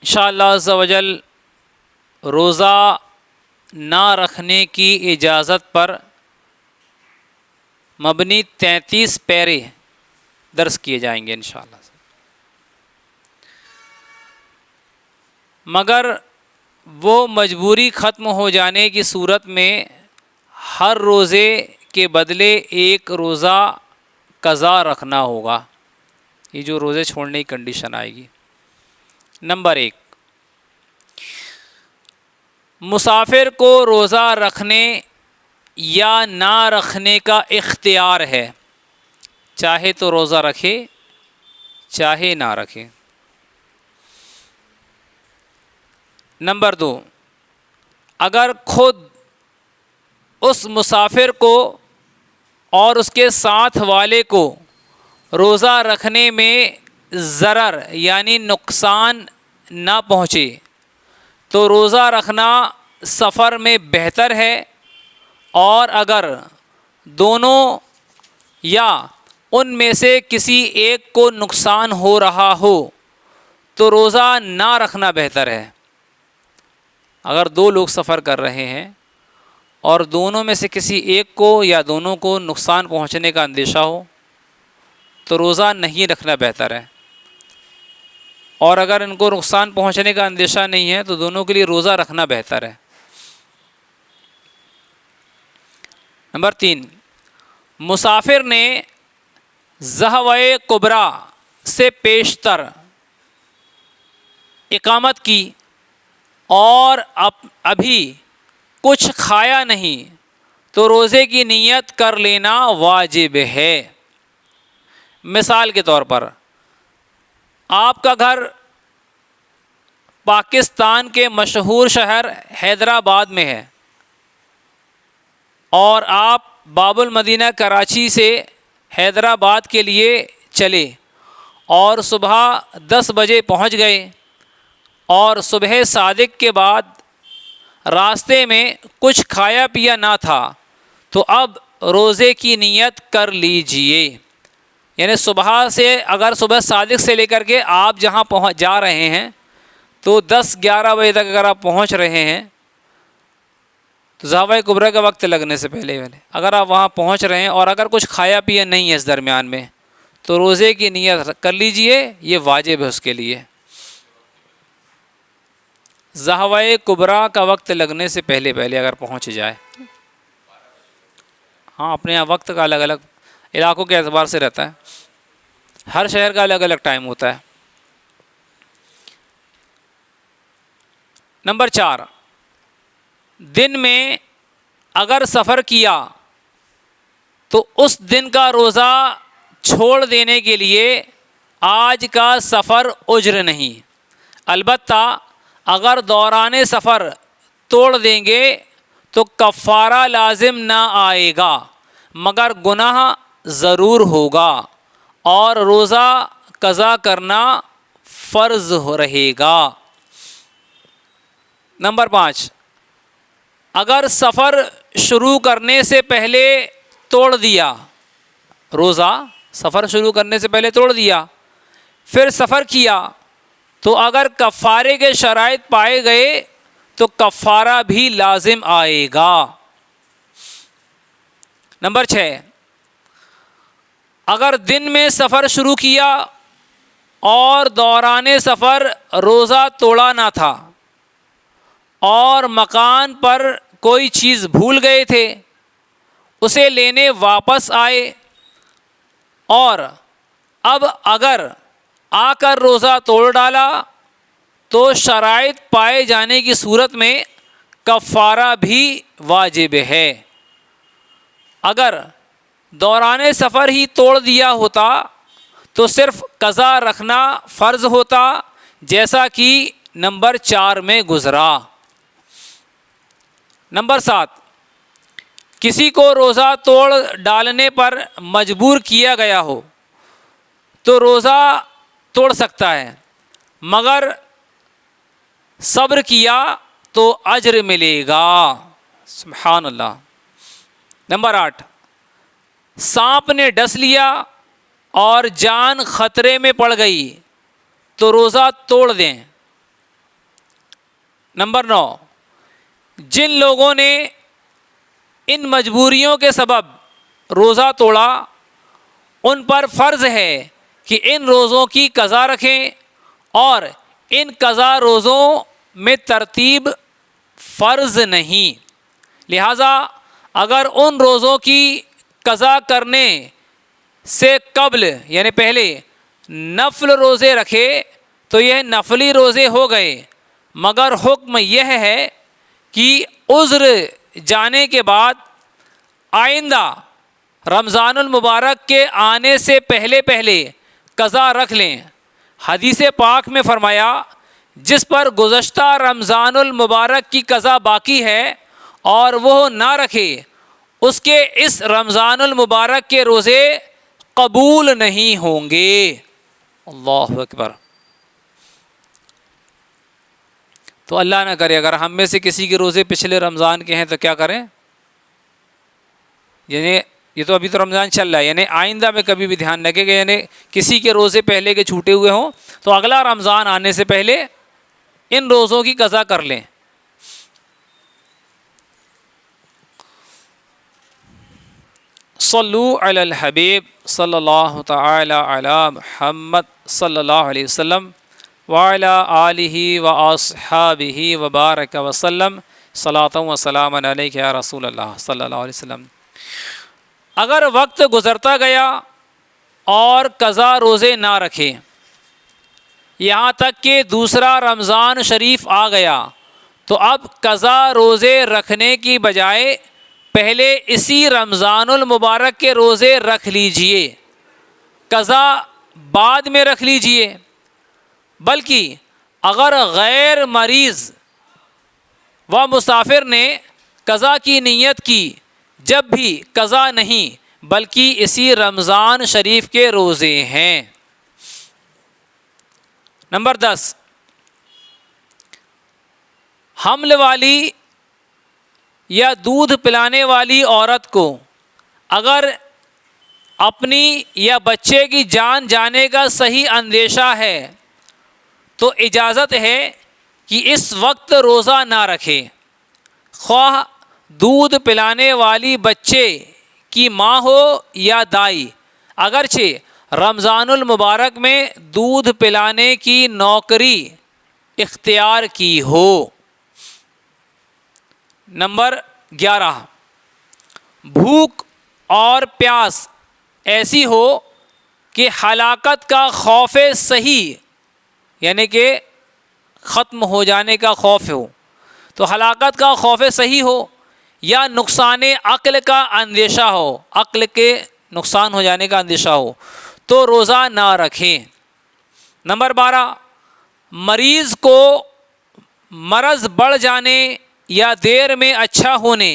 انشاءاللہ عز و جل روزہ نہ رکھنے کی اجازت پر مبنی 33 پیرے درس کیے جائیں گے انشاءاللہ. مگر وہ مجبوری ختم ہو جانے کی صورت میں ہر روزے کے بدلے ایک روزہ قضا رکھنا ہوگا. یہ جو روزے چھوڑنے کی کنڈیشن آئے گی. نمبر 1، مسافر کو روزہ رکھنے یا نہ رکھنے کا اختیار ہے، چاہے تو روزہ رکھے چاہے نہ رکھے. نمبر 2، اگر خود اس مسافر کو اور اس کے ساتھ والے کو روزہ رکھنے میں ضرر یعنی نقصان نہ پہنچے تو روزہ رکھنا سفر میں بہتر ہے، اور اگر دونوں یا ان میں سے کسی ایک کو نقصان ہو رہا ہو تو روزہ نہ رکھنا بہتر ہے. اگر 2 لوگ سفر کر رہے ہیں اور دونوں میں سے کسی ایک کو یا دونوں کو نقصان پہنچنے کا اندیشہ ہو تو روزہ نہیں رکھنا بہتر ہے، اور اگر ان کو نقصان پہنچنے کا اندیشہ نہیں ہے تو دونوں کے لیے روزہ رکھنا بہتر ہے. نمبر 3، مسافر نے ظہوائے کبریٰ سے پیشتر اقامت کی اور ابھی کچھ کھایا نہیں تو روزے کی نیت کر لینا واجب ہے. مثال کے طور پر آپ کا گھر پاکستان کے مشہور شہر حیدرآباد میں ہے اور آپ باب المدینہ کراچی سے حیدرآباد کے لیے چلے اور صبح 10 بجے پہنچ گئے، اور صبح صادق کے بعد راستے میں کچھ کھایا پیا نہ تھا تو اب روزے کی نیت کر لیجئے. یعنی صبح سے اگر صبح صادق سے لے کر کے آپ جہاں جا رہے ہیں تو 10-11 بجے تک اگر آپ پہنچ رہے ہیں تو ظہوائے کبریٰ کا وقت لگنے سے پہلے اگر آپ وہاں پہنچ رہے ہیں اور اگر کچھ کھایا پیا نہیں ہے اس درمیان میں تو روزے کی نیت کر لیجئے، یہ واجب ہے اس کے لیے. ظہوائے کبریٰ کا وقت لگنے سے پہلے اگر پہنچ جائے. ہاں، اپنے یہاں وقت کا الگ الگ علاقوں کے اعتبار سے رہتا ہے، ہر شہر کا الگ الگ ٹائم ہوتا ہے. نمبر 4، دن میں اگر سفر کیا تو اس دن کا روزہ چھوڑ دینے کے لیے آج کا سفر اجر نہیں. البتہ اگر دوران سفر توڑ دیں گے تو کفارہ لازم نہ آئے گا مگر گناہ ضرور ہوگا اور روزہ قضا کرنا فرض رہے گا. نمبر 5، اگر سفر شروع کرنے سے پہلے توڑ دیا، روزہ سفر شروع کرنے سے پہلے توڑ دیا پھر سفر کیا تو اگر کفارے کے شرائط پائے گئے تو کفارہ بھی لازم آئے گا. نمبر 6، اگر دن میں سفر شروع کیا اور دوران سفر روزہ توڑا نہ تھا اور مکان پر کوئی چیز بھول گئے تھے، اسے لینے واپس آئے اور اب اگر آ کر روزہ توڑ ڈالا تو شرائط پائے جانے کی صورت میں کفارہ بھی واجب ہے. اگر دوران سفر ہی توڑ دیا ہوتا تو صرف قضا رکھنا فرض ہوتا، جیسا کہ نمبر 4 میں گزرا. نمبر 7، کسی کو روزہ توڑ ڈالنے پر مجبور کیا گیا ہو تو روزہ توڑ سکتا ہے، مگر صبر کیا تو اجر ملے گا. سبحان اللہ. نمبر 8، سانپ نے ڈس لیا اور جان خطرے میں پڑ گئی تو روزہ توڑ دیں نمبر 9، جن لوگوں نے ان مجبوریوں کے سبب روزہ توڑا ان پر فرض ہے کہ ان روزوں کی قضا رکھیں، اور ان قضا روزوں میں ترتیب فرض نہیں، لہذا اگر ان روزوں کی قضا کرنے سے قبل یعنی پہلے نفل روزے رکھے تو یہ نفلی روزے ہو گئے، مگر حکم یہ ہے کہ عذر جانے کے بعد آئندہ رمضان المبارک کے آنے سے پہلے قضا رکھ لیں۔ حدیث پاک میں فرمایا جس پر گزشتہ رمضان المبارک کی قضا باقی ہے اور وہ نہ رکھے اس کے اس رمضان المبارک کے روزے قبول نہیں ہوں گے۔ اللہ اکبر۔ تو اللہ نہ کرے اگر ہم میں سے کسی کے روزے پچھلے رمضان کے ہیں تو کیا کریں، یعنی یہ تو ابھی تو رمضان چل رہا ہے، یعنی آئندہ میں کبھی بھی دھیان رکھے گا، یعنی کسی کے روزے پہلے کے چھوٹے ہوئے ہوں تو اگلا رمضان آنے سے پہلے ان روزوں کی قضا کر لیں۔ صلو علی الحبیب صلی اللہ تعالی علی محمد صلی اللہ علیہ وسلم وعلی آلہ واصحابہ وبارک وسلم صلاۃ و سلام علیک یا رسول اللہ صلی اللہ علیہ وسلم۔ اگر وقت گزرتا گیا اور قضا روزے نہ رکھے یہاں تک کہ دوسرا رمضان شریف آ گیا تو اب قضا روزے رکھنے کی بجائے پہلے اسی رمضان المبارک کے روزے رکھ لیجئے، قضا بعد میں رکھ لیجئے۔ بلکہ اگر غیر مریض و مسافر نے قضا کی نیت کی جب بھی قضا نہیں بلکہ اسی رمضان شریف کے روزے ہیں۔ نمبر 10، حمل والی یا دودھ پلانے والی عورت کو اگر اپنی یا بچے کی جان جانے کا صحیح اندیشہ ہے تو اجازت ہے کہ اس وقت روزہ نہ رکھے، خواہ دودھ پلانے والی بچے کی ماں ہو یا دائی، اگرچہ رمضان المبارک میں دودھ پلانے کی نوکری اختیار کی ہو۔ نمبر 11، بھوک اور پیاس ایسی ہو کہ ہلاکت کا خوف صحیح یعنی کہ ختم ہو جانے کا خوف ہو، تو ہلاکت کا خوف صحیح ہو یا نقصان عقل کا اندیشہ ہو، عقل کے نقصان ہو جانے کا اندیشہ ہو تو روزہ نہ رکھیں۔ نمبر 12، مریض کو مرض بڑھ جانے یا دیر میں اچھا ہونے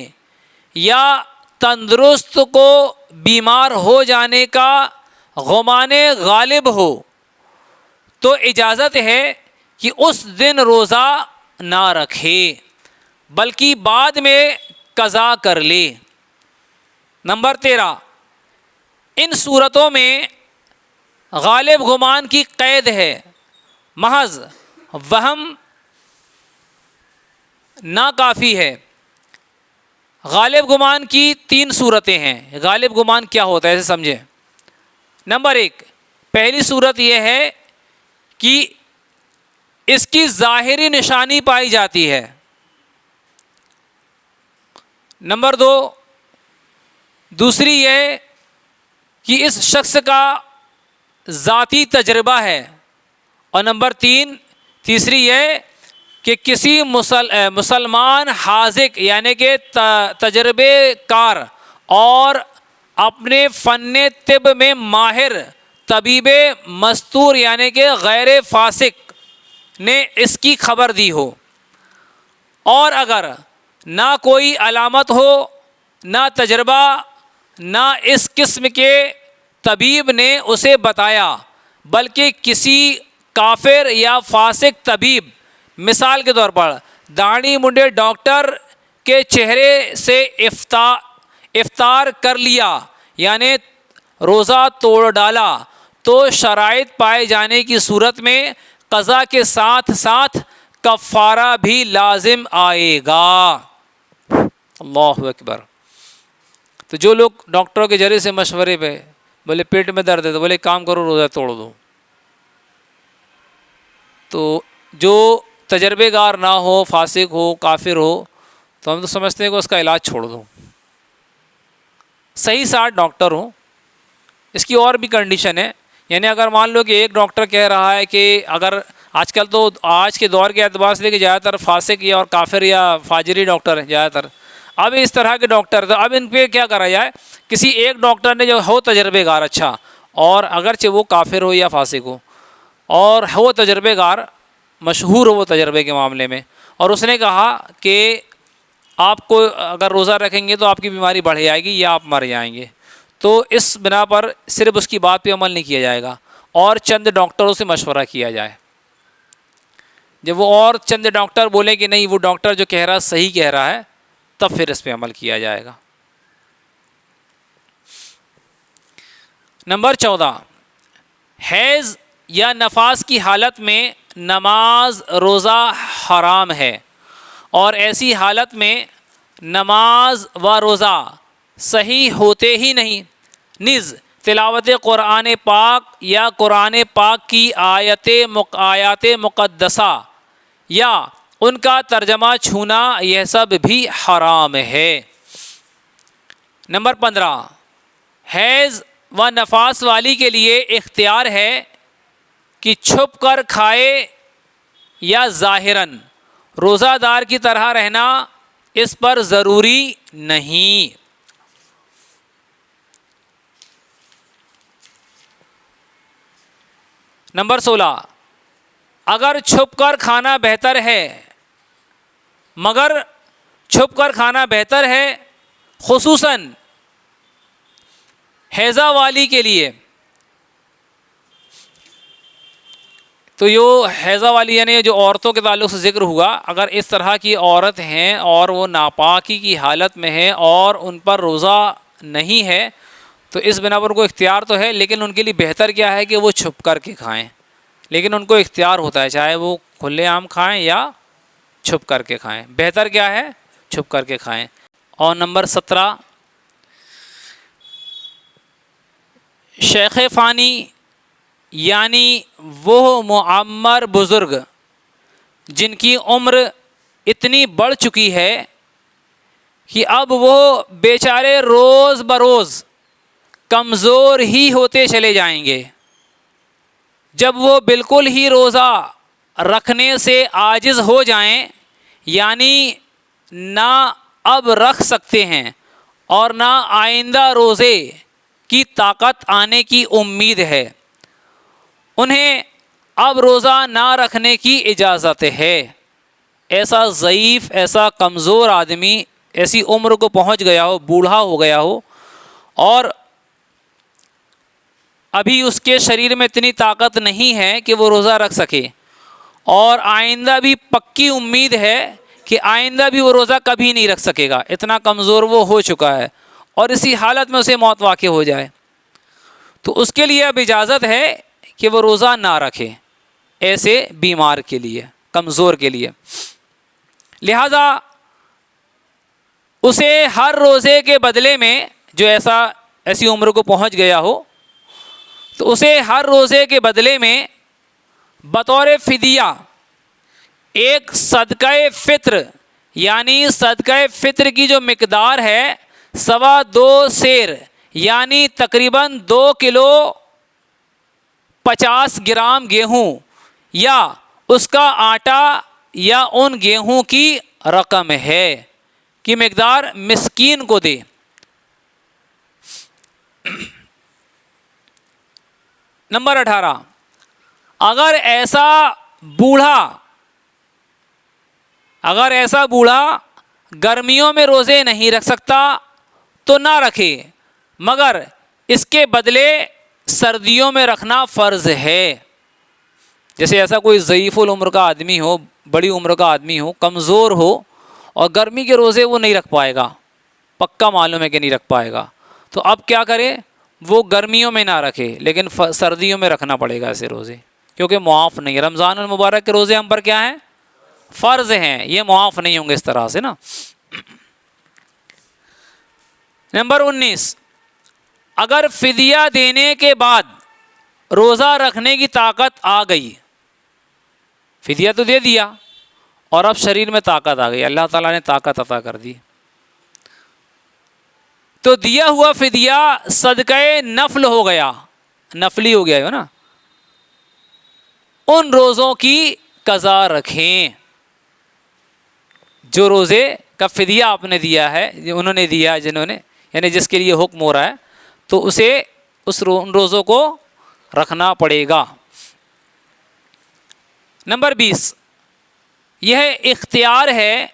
یا تندرست کو بیمار ہو جانے کا گمان غالب ہو تو اجازت ہے کہ اس دن روزہ نہ رکھے بلکہ بعد میں قضا کر لے۔ نمبر 13، ان صورتوں میں غالب گمان کی قید ہے، محض وہم ناکافی ہے۔ غالب گمان کی 3 صورتیں ہیں۔ غالب گمان کیا ہوتا ہے اسے سمجھیں۔ نمبر 1، پہلی صورت یہ ہے کہ اس کی ظاہری نشانی پائی جاتی ہے۔ نمبر 2، دوسری یہ کہ اس شخص کا ذاتی تجربہ ہے، اور نمبر 3، تیسری یہ کہ کسی مسلمان حاذق یعنی کہ تجربے کار اور اپنے فن طب میں ماہر طبیب مستور یعنی کہ غیر فاسق نے اس کی خبر دی ہو، اور اگر نہ کوئی علامت ہو، نہ تجربہ، نہ اس قسم کے طبیب نے اسے بتایا بلکہ کسی کافر یا فاسق طبیب، مثال کے طور پر داڑھی منڈے ڈاکٹر کے چہرے سے افطار کر لیا یعنی روزہ توڑ ڈالا، تو شرائط پائے جانے کی صورت میں قضا کے ساتھ ساتھ کفارہ بھی لازم آئے گا۔ اللہ اکبر۔ تو جو لوگ ڈاکٹروں کے ذریعے سے مشورے پہ بولے پیٹ میں درد ہے تو بولے کام کرو روزہ توڑ دو، تو جو تجربے کار نہ ہو، فاسق ہو، کافر ہو، تو ہم تو سمجھتے ہیں کہ اس کا علاج چھوڑ دو۔ صحیح 60 ڈاکٹر ہوں، اس کی اور بھی کنڈیشن ہے، یعنی اگر مان لو کہ ایک ڈاکٹر کہہ رہا ہے کہ اگر آج کل تو آج کے دور کے اعتبار سے کہ زیادہ تر فاسق یا اور کافر یا فاجری ڈاکٹر ہیں زیادہ تر، اب اس طرح کے ڈاکٹر، تو اب ان پہ کیا کرا جائے، کسی ایک ڈاکٹر نے جو ہو تجربے کار اچھا، اور اگرچہ وہ کافر ہو یا فاسق ہو، اور ہو تجربے کار، مشہور ہو وہ تجربے کے معاملے میں، اور اس نے کہا کہ آپ کو اگر روزہ رکھیں گے تو آپ کی بیماری بڑھ جائے گی یا آپ مر جائیں گے، تو اس بنا پر صرف اس کی بات پہ عمل نہیں کیا جائے گا، اور چند ڈاکٹروں سے مشورہ کیا جائے۔ جب وہ اور چند ڈاکٹر بولیں کہ نہیں وہ ڈاکٹر جو کہہ رہا صحیح کہہ رہا ہے، تب پھر اس پہ عمل کیا جائے گا۔ نمبر 14، حیض یا نفاس کی حالت میں نماز روزہ حرام ہے، اور ایسی حالت میں نماز و روزہ صحیح ہوتے ہی نہیں، نیز تلاوت قرآن پاک یا قرآن پاک کی آیات مقدسہ یا ان کا ترجمہ چھونا، یہ سب بھی حرام ہے۔ نمبر 15، حیض و نفاس والی کے لیے اختیار ہے کہ چھپ کر کھائے یا ظاہراً، روزہ دار کی طرح رہنا اس پر ضروری نہیں۔ نمبر 16، اگر چھپ کر کھانا بہتر ہے، مگر چھپ کر کھانا بہتر ہے خصوصاً حیضہ والی کے لیے، تو یہ حیضہ والی یعنی جو عورتوں کے تعلق سے ذکر ہوا، اگر اس طرح کی عورت ہیں اور وہ ناپاکی کی حالت میں ہے اور ان پر روزہ نہیں ہے، تو اس بنا پر کو اختیار تو ہے، لیکن ان کے لیے بہتر کیا ہے کہ وہ چھپ کر کے کھائیں، لیکن ان کو اختیار ہوتا ہے چاہے وہ کھلے عام کھائیں یا چھپ کر کے کھائیں، بہتر کیا ہے چھپ کر کے کھائیں۔ اور نمبر 17، شیخ فانی یعنی وہ معمر بزرگ جن کی عمر اتنی بڑھ چکی ہے کہ اب وہ بیچارے روز بروز کمزور ہی ہوتے چلے جائیں گے، جب وہ بالکل ہی روزہ رکھنے سے عاجز ہو جائیں، یعنی نہ اب رکھ سکتے ہیں اور نہ آئندہ روزے کی طاقت آنے کی امید ہے، انہیں اب روزہ نہ رکھنے کی اجازت ہے۔ ایسا ضعیف، ایسا کمزور آدمی ایسی عمر کو پہنچ گیا ہو، بوڑھا ہو گیا ہو، اور ابھی اس کے شریر میں اتنی طاقت نہیں ہے کہ وہ روزہ رکھ سکے، اور آئندہ بھی پکی امید ہے کہ آئندہ بھی وہ روزہ کبھی نہیں رکھ سکے گا، اتنا کمزور وہ ہو چکا ہے، اور اسی حالت میں اسے موت واقع ہو جائے، تو اس کے لیے اب اجازت ہے کہ وہ روزہ نہ رکھے، ایسے بیمار کے لیے، کمزور کے لیے۔ لہذا اسے ہر روزے کے بدلے میں، جو ایسی عمر کو پہنچ گیا ہو، تو اسے ہر روزے کے بدلے میں بطور فدیہ ایک صدقہ فطر، یعنی صدقہ فطر کی جو مقدار ہے 2.25 سیر، یعنی تقریباً 2 کلو 50 گرام گیہوں یا اس کا آٹا یا ان گیہوں کی رقم ہے کی مقدار مسکین کو دے۔ نمبر 18، اگر ایسا بوڑھا گرمیوں میں روزے نہیں رکھ سکتا تو نہ رکھے، مگر اس کے بدلے سردیوں میں رکھنا فرض ہے۔ جیسے ایسا کوئی ضعیف العمر کا آدمی ہو، بڑی عمر کا آدمی ہو، کمزور ہو، اور گرمی کے روزے وہ نہیں رکھ پائے گا، پکا معلوم ہے کہ نہیں رکھ پائے گا، تو اب کیا کرے، وہ گرمیوں میں نہ رکھے لیکن سردیوں میں رکھنا پڑے گا ایسے روزے، کیونکہ معاف نہیں۔ رمضان المبارک کے روزے ہم پر کیا ہیں؟ فرض ہیں، یہ معاف نہیں ہوں گے اس طرح سے نا۔ نمبر 19، اگر فدیہ دینے کے بعد روزہ رکھنے کی طاقت آ گئی، فدیہ تو دے دیا اور اب شریر میں طاقت آ گئی، اللہ تعالیٰ نے طاقت عطا کر دی، تو دیا ہوا فدیہ صدقہ نفل ہو گیا، نفلی ہو گیا ہے نا، ان روزوں کی قضا رکھیں۔ جو روزے کا فدیہ آپ نے دیا ہے، انہوں نے دیا ہے جنہوں نے، یعنی جس کے لیے حکم ہو رہا ہے، تو اسے ان روزوں کو رکھنا پڑے گا۔ نمبر 20، یہ اختیار ہے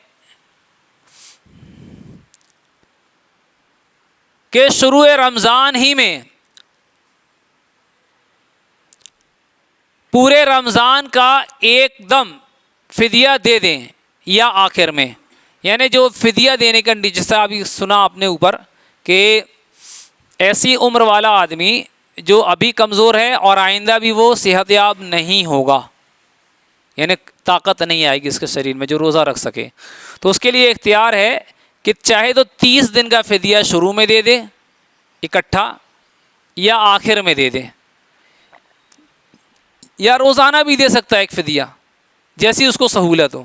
کہ شروع رمضان ہی میں پورے رمضان کا ایک دم فدیہ دے دیں یا آخر میں، یعنی جو فدیہ دینے کا جیسا ابھی سنا آپ نے اوپر کہ ایسی عمر والا آدمی جو ابھی کمزور ہے اور آئندہ بھی وہ صحت یاب نہیں ہوگا، یعنی طاقت نہیں آئے گی اس کے شریر میں جو روزہ رکھ سکے، تو اس کے لیے اختیار ہے کہ چاہے تو 30 دن کا فدیہ شروع میں دے دے اکٹھا، یا آخر میں دے دے، یا روزانہ بھی دے سکتا ہے ایک فدیہ، جیسی اس کو سہولت ہو۔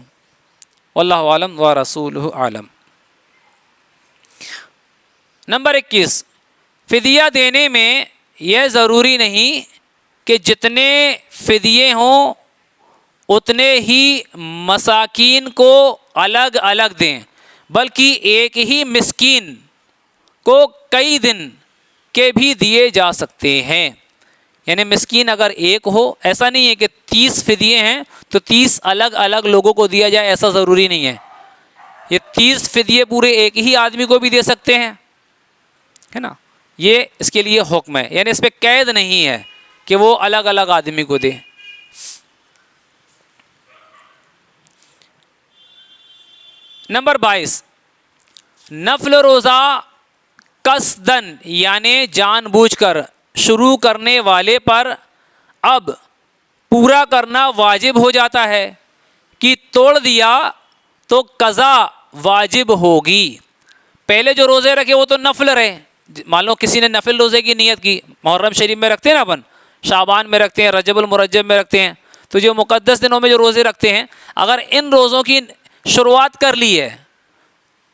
واللہ عالم و رسولہ عالم۔ نمبر 21، فدیہ دینے میں یہ ضروری نہیں کہ جتنے فدیے ہوں اتنے ہی مساکین کو الگ الگ دیں، بلکہ ایک ہی مسکین کو کئی دن کے بھی دیے جا سکتے ہیں، یعنی مسکین اگر ایک ہو، ایسا نہیں ہے کہ 30 فدیے ہیں تو 30 الگ الگ لوگوں کو دیا جائے، ایسا ضروری نہیں ہے، یہ 30 فدیے پورے ایک ہی آدمی کو بھی دے سکتے ہیں، ہے نا، یہ اس کے لیے حکم ہے، یعنی اس پہ قید نہیں ہے کہ وہ الگ الگ آدمی کو دے۔ نمبر 22، نفل روزہ قصدن یعنی جان بوجھ کر شروع کرنے والے پر اب پورا کرنا واجب ہو جاتا ہے کہ توڑ دیا تو قضا واجب ہوگی۔ پہلے جو روزے رکھے وہ تو نفل رہے، مان لو کسی نے نفل روزے کی نیت کی، محرم شریف میں رکھتے ہیں نا اپن، شعبان میں رکھتے ہیں، رجب المرجب میں رکھتے ہیں، تو جو مقدس دنوں میں جو روزے رکھتے ہیں، اگر ان روزوں کی شروعات کر لی ہے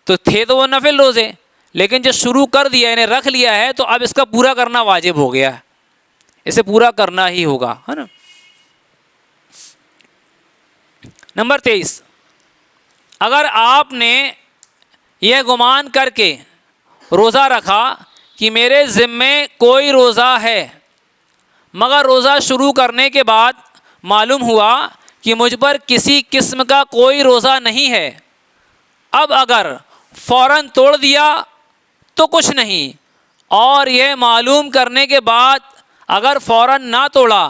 تو تھے تو وہ نفل روزے، لیکن جو شروع کر دیا یعنی رکھ لیا ہے تو اب اس کا پورا کرنا واجب ہو گیا ہے، اسے پورا کرنا ہی ہوگا، ہے نا۔ نمبر 23، اگر آپ نے یہ گمان کر کے روزہ رکھا کہ میرے ذمے کوئی روزہ ہے، مگر روزہ شروع کرنے کے بعد معلوم ہوا کہ مجھ پر کسی قسم کا کوئی روزہ نہیں ہے، اب اگر فوراً توڑ دیا تو کچھ نہیں، اور یہ معلوم کرنے کے بعد اگر فوراً نہ توڑا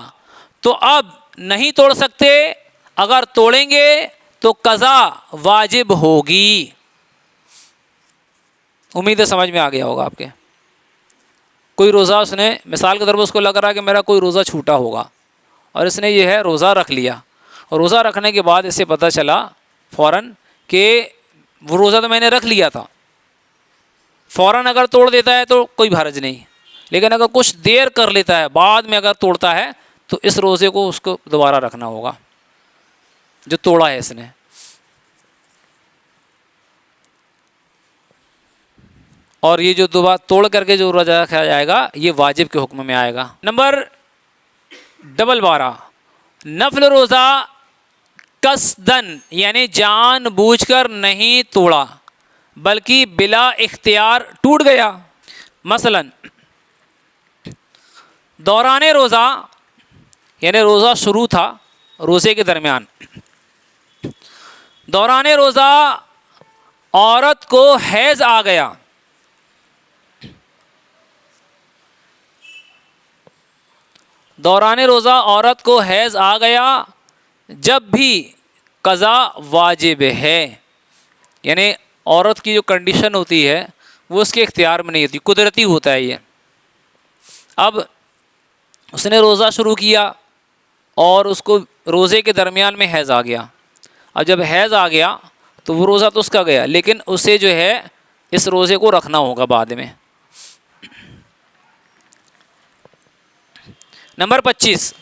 تو اب نہیں توڑ سکتے، اگر توڑیں گے تو قضا واجب ہوگی۔ امید ہے سمجھ میں آ گیا ہوگا آپ کے۔ کوئی روزہ اس نے مثال کے طور پر اس کو لگ رہا ہے کہ میرا کوئی روزہ چھوٹا ہوگا، اور اس نے یہ ہے روزہ رکھ لیا، اور روزہ رکھنے کے بعد اسے پتہ چلا فوراً کہ وہ روزہ تو میں نے رکھ لیا تھا، فوراً اگر توڑ دیتا ہے تو کوئی حرج نہیں، لیکن اگر کچھ دیر کر لیتا ہے بعد میں اگر توڑتا ہے تو اس روزے کو اس کو دوبارہ رکھنا ہوگا جو توڑا ہے اس نے۔ اور یہ جو دوبارہ توڑ کر کے جو روزہ رکھا جائے گا یہ واجب کے حکم میں آئے گا۔ نمبر 12، نفل روزہ قصدن یعنی جان بوجھ کر نہیں توڑا بلکہ بلا اختیار ٹوٹ گیا۔ مثلا دوران روزہ یعنی روزہ شروع تھا، روزے کے درمیان دوران روزہ عورت کو حیض آ گیا، دوران روزہ عورت کو حیض آ گیا، جب بھی قضا واجب ہے، یعنی عورت کی جو کنڈیشن ہوتی ہے وہ اس کے اختیار میں نہیں ہوتی، قدرتی ہوتا ہے یہ۔ اب اس نے روزہ شروع کیا اور اس کو روزے کے درمیان میں حیض آ گیا، اور جب حیض آ گیا تو وہ روزہ تو اس کا گیا، لیکن اسے جو ہے اس روزے کو رکھنا ہوگا بعد میں۔ نمبر 25،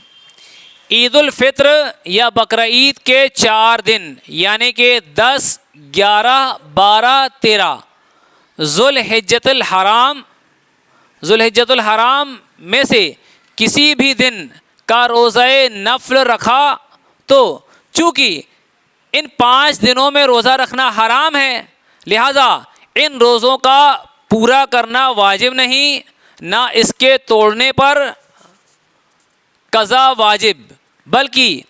عید الفطر یا بقرعید کے 4 دن یعنی کہ 10، 11، 12، 13 ذوالحجۃ الحرام میں سے کسی بھی دن کا روزہ نفل رکھا تو چونکہ ان 5 دنوں میں روزہ رکھنا حرام ہے، لہذا ان روزوں کا پورا کرنا واجب نہیں، نہ اس کے توڑنے پر قضا واجب، بلکہ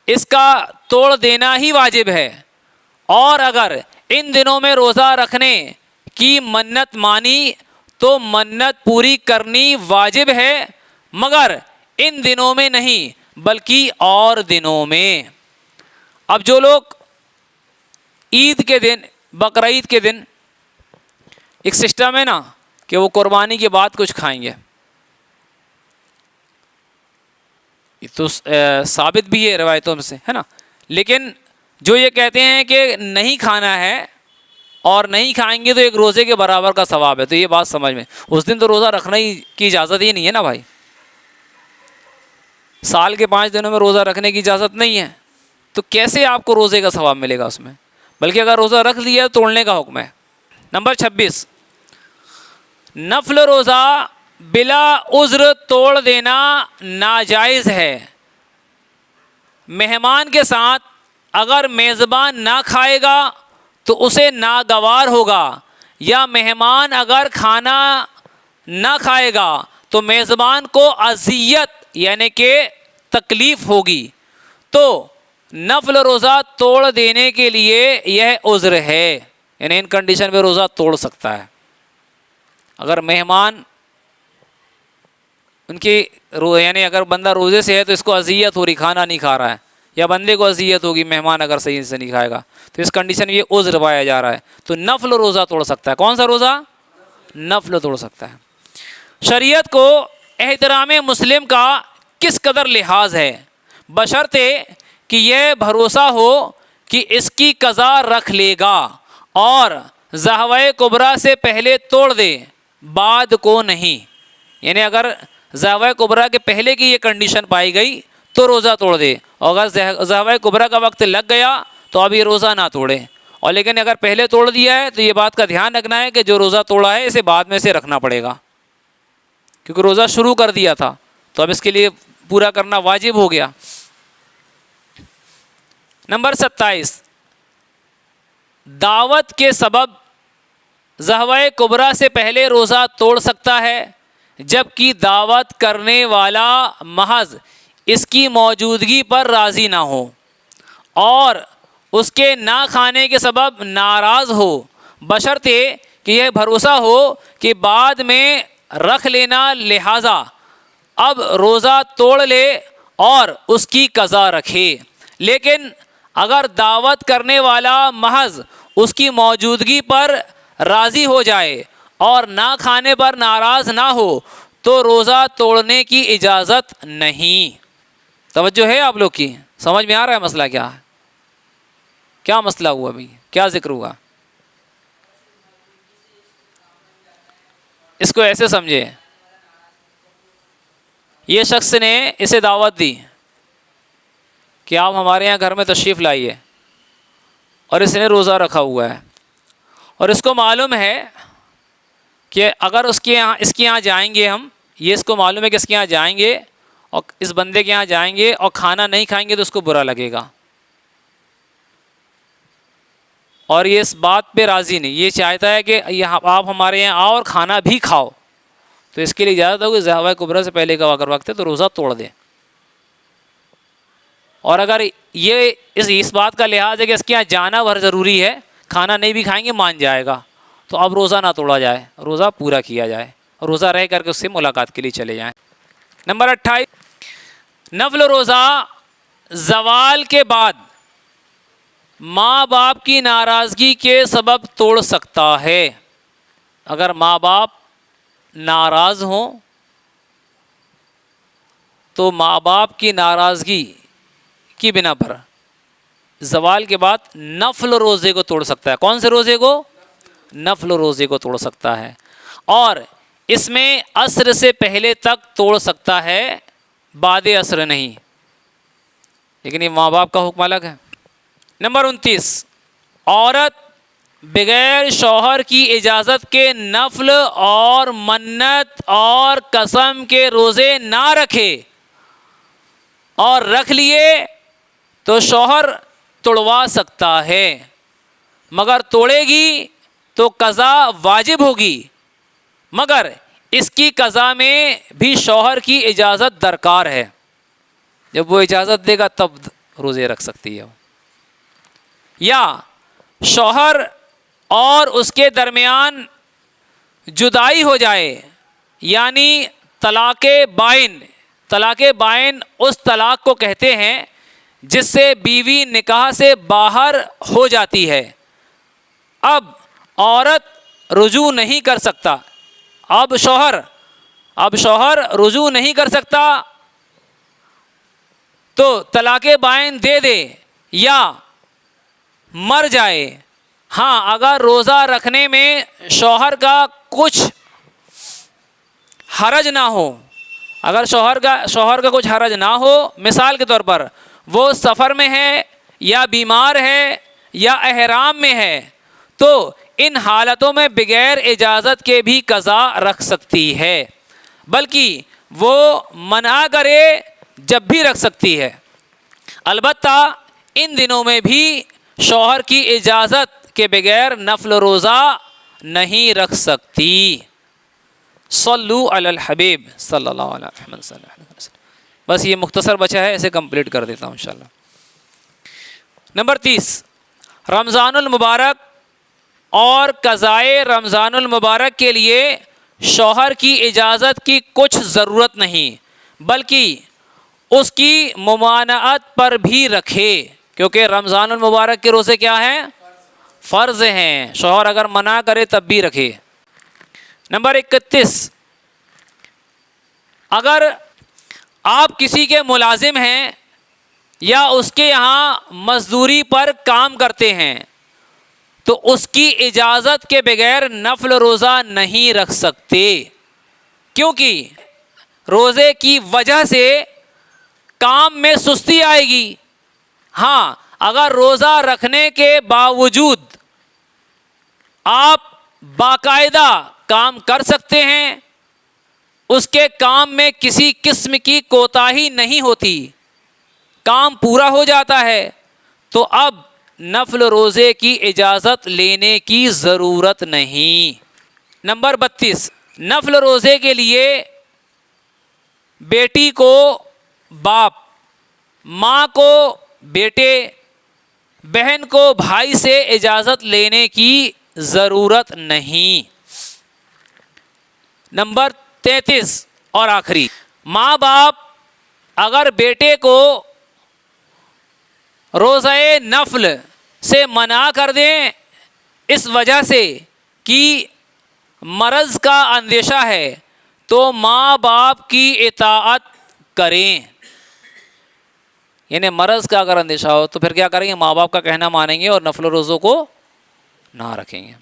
اس کا توڑ دینا ہی واجب ہے۔ اور اگر ان دنوں میں روزہ رکھنے کی منت مانی تو منت پوری کرنی واجب ہے، مگر ان دنوں میں نہیں بلکہ اور دنوں میں۔ اب جو لوگ عید کے دن، بقرعید کے دن ایک سسٹم ہے نا کہ وہ قربانی کے بعد کچھ کھائیں گے، یہ تو ثابت بھی ہے روایتوں میں سے، ہے نا، لیکن جو یہ کہتے ہیں کہ نہیں کھانا ہے اور نہیں کھائیں گے تو ایک روزے کے برابر کا ثواب ہے، تو یہ بات سمجھ میں، اس دن تو روزہ رکھنا ہی کی اجازت ہی نہیں ہے نا بھائی، سال کے 5 دنوں میں روزہ رکھنے کی اجازت نہیں ہے، تو کیسے آپ کو روزے کا ثواب ملے گا اس میں؟ بلکہ اگر روزہ رکھ لیا تو توڑنے کا حکم ہے۔ نمبر 26، نفل روزہ بلا عذر توڑ دینا ناجائز ہے۔ مہمان کے ساتھ اگر میزبان نہ کھائے گا تو اسے ناگوار ہوگا، یا مہمان اگر کھانا نہ کھائے گا تو میزبان کو اذیت یعنی کہ تکلیف ہوگی، تو نفل روزہ توڑ دینے کے لیے یہ عذر ہے، یعنی ان کنڈیشن پہ روزہ توڑ سکتا ہے۔ اگر مہمان ان کی یعنی اگر بندہ روزے سے ہے تو اس کو اذیت ہو رہی، کھانا نہیں کھا رہا ہے، یا بندے کو اذیت ہوگی مہمان اگر صحیح سے نہیں کھائے گا، تو اس کنڈیشن میں یہ عذر پایا جا رہا ہے، تو نفل روزہ توڑ سکتا ہے۔ کون سا روزہ؟ نفل توڑ سکتا ہے۔ شریعت کو احترام مسلم کا کس قدر لحاظ ہے، بشرطے کہ یہ بھروسہ ہو کہ اس کی قضا رکھ لے گا اور زہوہ کبریٰ سے پہلے توڑ دے، بعد کو نہیں، یعنی اگر زہوہ کبریٰ کے پہلے کی یہ کنڈیشن پائی گئی تو روزہ توڑ دے، اور اگر زہوہ کبریٰ کا وقت لگ گیا تو اب یہ روزہ نہ توڑے، اور لیکن اگر پہلے توڑ دیا ہے تو یہ بات کا دھیان رکھنا ہے کہ جو روزہ توڑا ہے اسے بعد میں سے رکھنا پڑے گا، کیونکہ روزہ شروع کر دیا تھا تو اب اس کے لیے پورا کرنا واجب ہو گیا۔ نمبر 27، دعوت کے سبب زہوہ کبریٰ سے پہلے روزہ توڑ سکتا ہے، جبکہ دعوت کرنے والا محض اس کی موجودگی پر راضی نہ ہو اور اس کے نہ کھانے کے سبب ناراض ہو، بشرطے کہ یہ بھروسہ ہو کہ بعد میں رکھ لینا، لہذا اب روزہ توڑ لے اور اس کی قضا رکھے۔ لیکن اگر دعوت کرنے والا محض اس کی موجودگی پر راضی ہو جائے اور نہ کھانے پر ناراض نہ ہو تو روزہ توڑنے کی اجازت نہیں۔ توجہ ہے آپ لوگ کی؟ سمجھ میں آ رہا ہے مسئلہ کیا ہے؟ کیا مسئلہ ہوا ابھی؟ کیا ذکر ہوا؟ اس کو ایسے سمجھے، یہ شخص نے اسے دعوت دی کہ آپ ہمارے یہاں گھر میں تشریف لائیے، اور اس نے روزہ رکھا ہوا ہے، اور اس کو معلوم ہے کہ اگر اس کے یہاں جائیں گے ہم، یہ اس کو معلوم ہے کہ اس کے یہاں جائیں گے اور اس بندے کے یہاں جائیں گے اور کھانا نہیں کھائیں گے تو اس کو برا لگے گا، اور یہ اس بات پہ راضی نہیں، یہ چاہتا ہے کہ آپ ہمارے یہاں آؤ اور کھانا بھی کھاؤ، تو اس کے لیے اجازت ہوگی زہوہ کبریٰ سے پہلے کا اگر وقت ہے تو روزہ توڑ دے۔ اور اگر یہ اس بات کا لحاظ ہے کہ اس کے یہاں جانا بہت ضروری ہے، کھانا نہیں بھی کھائیں گے مان جائے گا، تو اب روزہ نہ توڑا جائے، روزہ پورا کیا جائے، روزہ رہ کر کے اس سے ملاقات کے لیے چلے جائیں۔ نمبر 28، نفل روزہ زوال کے بعد ماں باپ کی ناراضگی کے سبب توڑ سکتا ہے۔ اگر ماں باپ ناراض ہوں تو ماں باپ کی ناراضگی کی بنا پر زوال کے بعد نفل روزے کو توڑ سکتا ہے. کون سے روزے کو؟ نفل روزے کو توڑ سکتا ہے. اور اس میں عصر سے پہلے تک توڑ سکتا ہے، بعد عصر نہیں. لیکن یہ ماں باپ کا حکم الگ ہے. نمبر 29، عورت بغیر شوہر کی اجازت کے نفل اور منت اور قسم کے روزے نہ رکھے، اور رکھ لیے تو شوہر توڑوا سکتا ہے، مگر توڑے گی تو قضا واجب ہوگی، مگر اس کی قضا میں بھی شوہر کی اجازت درکار ہے. جب وہ اجازت دے گا تب روزے رکھ سکتی ہے. یا شوہر اور اس کے درمیان جدائی ہو جائے، یعنی طلاق بائن. طلاق بائن اس طلاق کو کہتے ہیں جس سے بیوی نکاح سے باہر ہو جاتی ہے. اب عورت رجوع نہیں کر سکتا، اب شوہر رجوع نہیں کر سکتا، تو طلاق بائن دے دے یا مر جائے. ہاں، اگر روزہ رکھنے میں شوہر کا کچھ حرج نہ ہو، اگر شوہر کا کچھ حرج نہ ہو، مثال کے طور پر وہ سفر میں ہے یا بیمار ہے یا احرام میں ہے، تو ان حالتوں میں بغیر اجازت کے بھی قضا رکھ سکتی ہے، بلکہ وہ منع کرے جب بھی رکھ سکتی ہے. البتہ ان دنوں میں بھی شوہر کی اجازت کے بغیر نفل روزہ نہیں رکھ سکتی. صلو علی الحبیب صلی اللہ علیہ وسلم. بس یہ مختصر بچا ہے، اسے کمپلیٹ کر دیتا ہوں انشاءاللہ. نمبر 30، رمضان المبارک اور قضائے رمضان المبارک کے لیے شوہر کی اجازت کی کچھ ضرورت نہیں، بلکہ اس کی ممانعت پر بھی رکھے، کیونکہ رمضان المبارک کے روزے کیا ہیں؟ فرض ہیں. شوہر اگر منع کرے تب بھی رکھے. نمبر 31، اگر آپ کسی کے ملازم ہیں یا اس کے یہاں مزدوری پر کام کرتے ہیں تو اس کی اجازت کے بغیر نفل روزہ نہیں رکھ سکتے، کیونکہ روزے کی وجہ سے کام میں سستی آئے گی. ہاں، اگر روزہ رکھنے کے باوجود آپ باقاعدہ کام کر سکتے ہیں، اس کے کام میں کسی قسم کی کوتاہی نہیں ہوتی، کام پورا ہو جاتا ہے، تو اب نفل روزے کی اجازت لینے کی ضرورت نہیں. نمبر 32، نفل روزے کے لیے بیٹی کو باپ، ماں کو بیٹے، بہن کو بھائی سے اجازت لینے کی ضرورت نہیں. نمبر 33 اور آخری، ماں باپ اگر بیٹے کو روزہ نفل سے منع کر دیں اس وجہ سے کہ مرض کا اندیشہ ہے، تو ماں باپ کی اطاعت کریں. یعنی مرض کا اگر اندیشہ ہو تو پھر کیا کریں گے؟ ماں باپ کا کہنا مانیں گے اور نفل روزوں کو نہ رکھیں گے.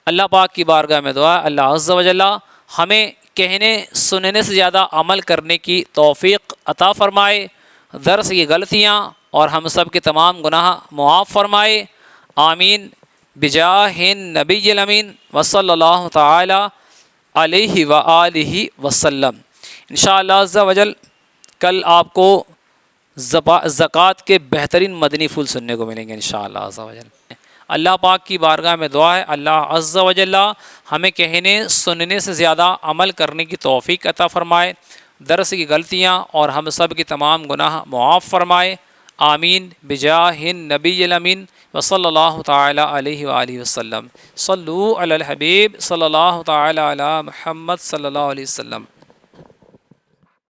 اللہ پاک کی بارگاہ میں دعا، اللہ عز و جل ہمیں کہنے سننے سے زیادہ عمل کرنے کی توفیق عطا فرمائے، درس کی غلطیاں اور ہم سب کے تمام گناہ معاف فرمائے. آمین بجاہ النبی الامین وصلی اللہ تعالی علیہ وآلہ وسلم. انشاءاللہ عز و جل کل آپ کو زکوٰۃ کے بہترین مدنی پھول سننے کو ملیں گے انشاءاللہ عز و جل. اللہ پاک کی بارگاہ میں دعا ہے، اللہ عز و جل ہمیں کہنے سننے سے زیادہ عمل کرنے کی توفیق عطا فرمائے، درس کی غلطیاں اور ہم سب کی تمام گناہ معاف فرمائے. آمین بجاہ النبی الامین وصلی اللہ تعالی علیہ وآلہ وسلم. صلو علی الحبیب صلی اللہ تعالی علی محمد صلی اللہ علیہ وسلم.